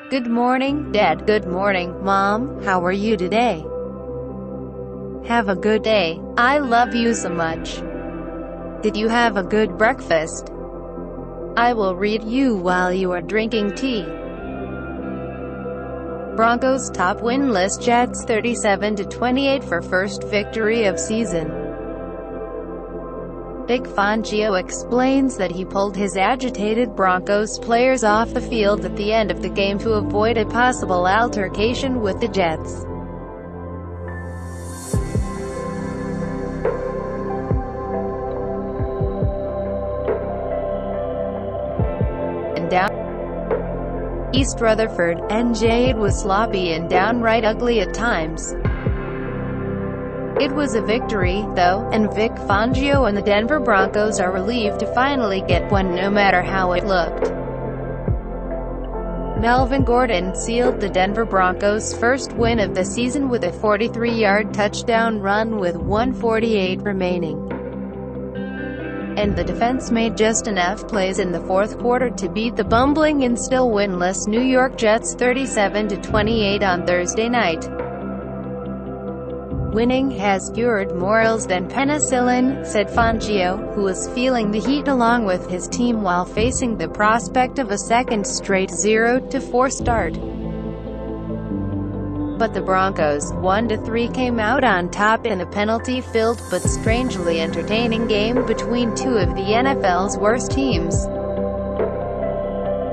Good morning, Dad. Good morning, Mom. How are you today? Have a good day. I love you so much. Did you have a good breakfast? I will read you while you are drinking tea. Broncos top winless Jets 37-28 for first victory of season. Vic Fangio explains that he pulled his agitated Broncos players off the field at the end of the game to avoid a possible altercation with the Jets. And down East Rutherford, NJ, it was sloppy and downright ugly at times. It was a victory, though, and Vic Fangio and the Denver Broncos are relieved to finally get one no matter how it looked. Melvin Gordon sealed the Denver Broncos' first win of the season with a 43-yard touchdown run with 1:48 remaining. And the defense made just enough plays in the fourth quarter to beat the bumbling and still winless New York Jets 37-28 on Thursday night. Winning has cured more ills than penicillin, said Fangio, who was feeling the heat along with his team while facing the prospect of a second straight 0-4 start. But the Broncos, 1-3, came out on top in a penalty-filled but strangely entertaining game between two of the NFL's worst teams.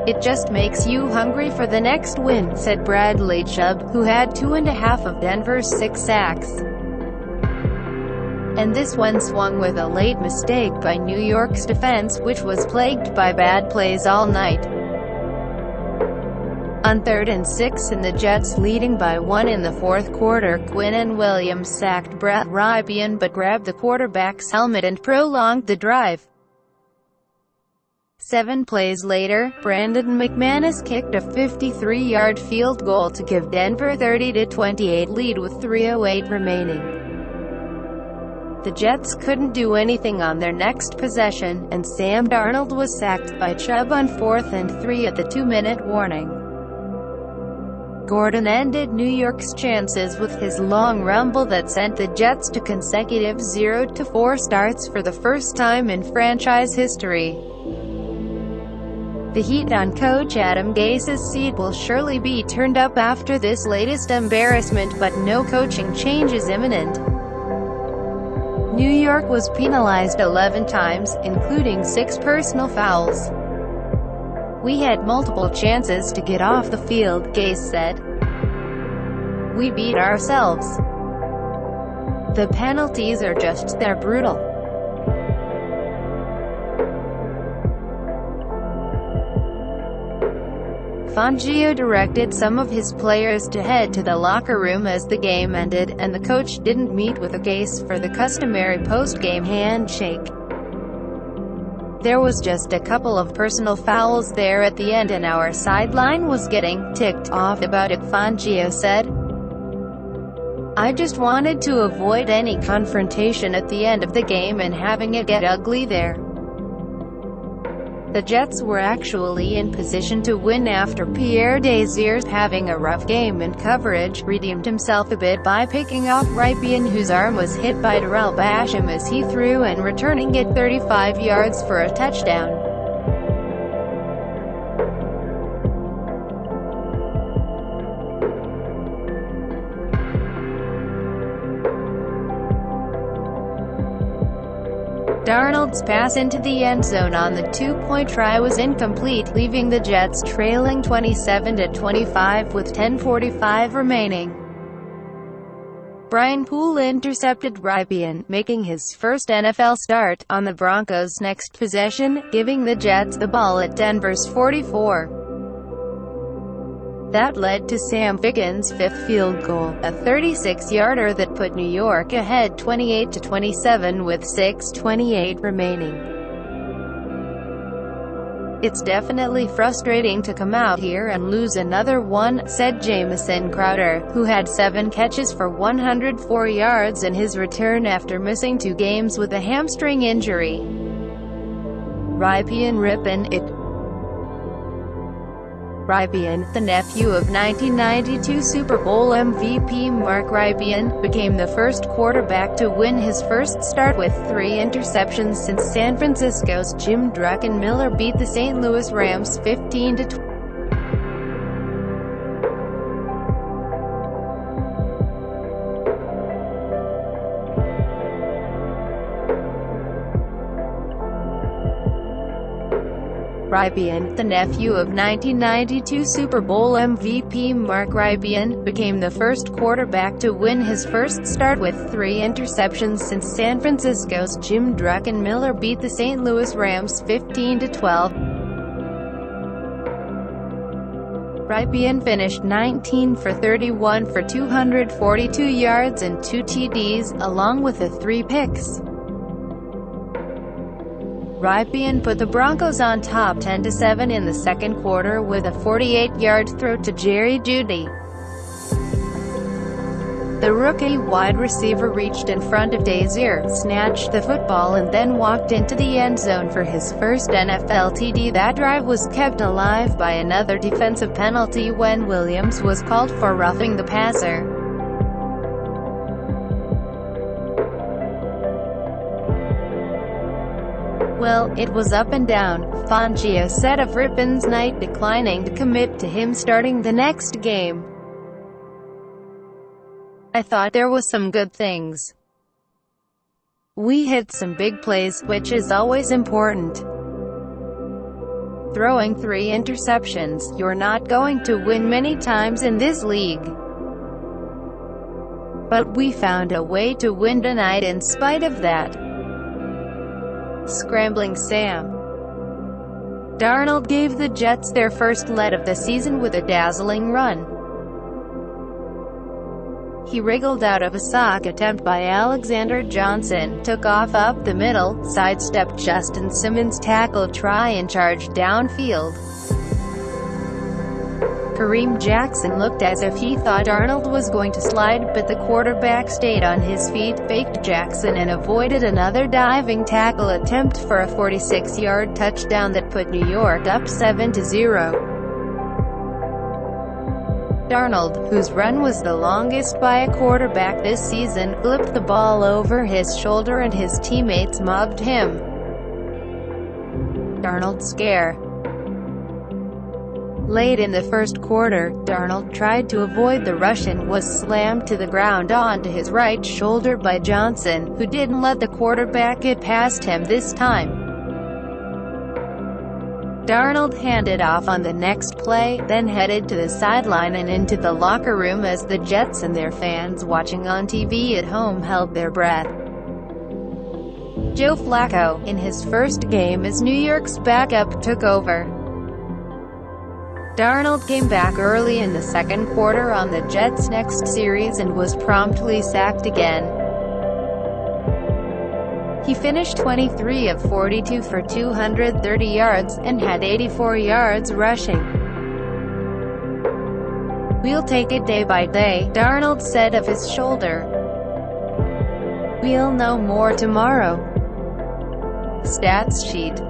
It just makes you hungry for the next win, said Bradley Chubb, who had 2.5 of Denver's 6 sacks. And this one swung with a late mistake by New York's defense, which was plagued by bad plays all night. On 3rd and 6 and the Jets leading by 1 in the fourth quarter, Quinnen Williams sacked Brett Rypien but grabbed the quarterback's helmet and prolonged the drive. 7 plays later, Brandon McManus kicked a 53-yard field goal to give Denver 30-28 lead with 3:08 remaining. The Jets couldn't do anything on their next possession, and Sam Darnold was sacked by Chubb on 4th and 3 at the 2-minute warning. Gordon ended New York's chances with his long rumble that sent the Jets to consecutive 0-4 starts for the first time in franchise history. The heat on coach Adam Gase's seat will surely be turned up after this latest embarrassment, but no coaching change is imminent. New York was penalized 11 times, including 6 personal fouls. We had multiple chances to get off the field, Gase said. We beat ourselves. The penalties are just they're brutal. Fangio directed some of his players to head to the locker room as the game ended, and the coach didn't meet with Gase for the customary post-game handshake. There was just a couple of personal fouls there at the end and our sideline was getting ticked off about it, Fangio said. I just wanted to avoid any confrontation at the end of the game and having it get ugly there. The Jets were actually in position to win after Pierre Desir, having a rough game in coverage, redeemed himself a bit by picking off Rypien, whose arm was hit by Darrell Basham as he threw and returning it 35 yards for a touchdown. Darnold's pass into the end zone on the 2-point try was incomplete, leaving the Jets trailing 27-25 with 10:45 remaining. Brian Poole intercepted Rypien, making his first NFL start, on the Broncos' next possession, giving the Jets the ball at Denver's 44. That led to Sam Fickens' 5th field goal, a 36-yarder that put New York ahead 28-27 with 6:28 remaining. It's definitely frustrating to come out here and lose another one, said Jamison Crowder, who had 7 catches for 104 yards in his return after missing 2 games with a hamstring injury. Rypien, the nephew of 1992 Super Bowl MVP Mark Rypien, became the first quarterback to win his first start with 3 interceptions since San Francisco's Jim Druckenmiller beat the St. Louis Rams 15-12. Rypien, the nephew of 1992 Super Bowl MVP Mark Rypien, became the first quarterback to win his first start with 3 interceptions since San Francisco's Jim Druckenmiller beat the St. Louis Rams 15-12. Rypien finished 19 for 31 for 242 yards and 2 TDs, along with the 3 picks. Rypien put the Broncos on top 10-7 in the second quarter with a 48-yard throw to Jerry Jeudy. The rookie wide receiver reached in front of Dazier, snatched the football and then walked into the end zone for his first NFL TD. That drive was kept alive by another defensive penalty when Williams was called for roughing the passer. Well, it was up and down, Fangio said of Rypien's night, declining to commit to him starting the next game. I thought there was some good things. We hit some big plays, which is always important. Throwing 3 interceptions, you're not going to win many times in this league. But we found a way to win tonight in spite of that. Scrambling Sam Darnold gave the Jets their first lead of the season with a dazzling run. He wriggled out of a sock attempt by Alexander Johnson, took off up the middle, sidestepped Justin Simmons' tackle try and charged downfield. Kareem Jackson looked as if he thought Darnold was going to slide, but the quarterback stayed on his feet, faked Jackson and avoided another diving tackle attempt for a 46-yard touchdown that put New York up 7-0. Darnold, whose run was the longest by a quarterback this season, flipped the ball over his shoulder and his teammates mobbed him. Darnold scare. Late in the first quarter, Darnold tried to avoid the rush and was slammed to the ground onto his right shoulder by Johnson, who didn't let the quarterback get past him this time. Darnold handed off on the next play, then headed to the sideline and into the locker room as the Jets and their fans watching on TV at home held their breath. Joe Flacco, in his first game as New York's backup, took over. Darnold came back early in the second quarter on the Jets' next series and was promptly sacked again. He finished 23 of 42 for 230 yards, and had 84 yards rushing. "We'll take it day by day," Darnold said of his shoulder. "We'll know more tomorrow." Stats sheet.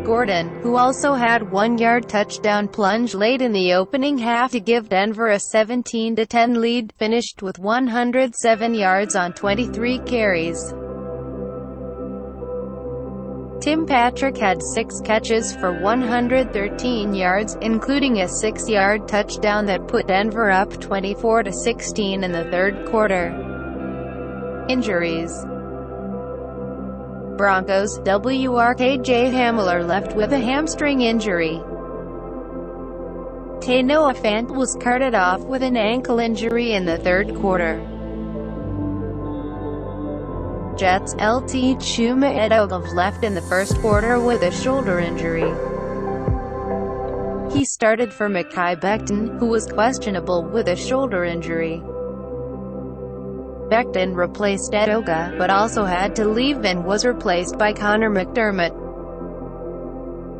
Gordon, who also had 1-yard touchdown plunge late in the opening half to give Denver a 17-10 lead, finished with 107 yards on 23 carries. Tim Patrick had 6 catches for 113 yards, including a 6-yard touchdown that put Denver up 24-16 in the third quarter. Injuries. Broncos, KJ Hamler left with a hamstring injury. Noah Fant was carted off with an ankle injury in the third quarter. Jets, LT Chuma Edoga left in the first quarter with a shoulder injury. He started for Mekhi Becton, who was questionable with a shoulder injury. Becton replaced Edoga, but also had to leave and was replaced by Connor McDermott.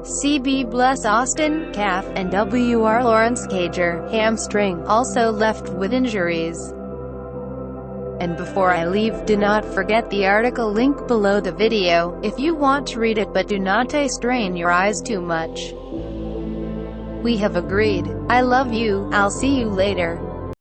CB Bless Austin, calf, and WR Lawrence Cager, hamstring, also left with injuries. And before I leave, do not forget the article link below the video, if you want to read it but do not strain your eyes too much. We have agreed. I love you, I'll see you later.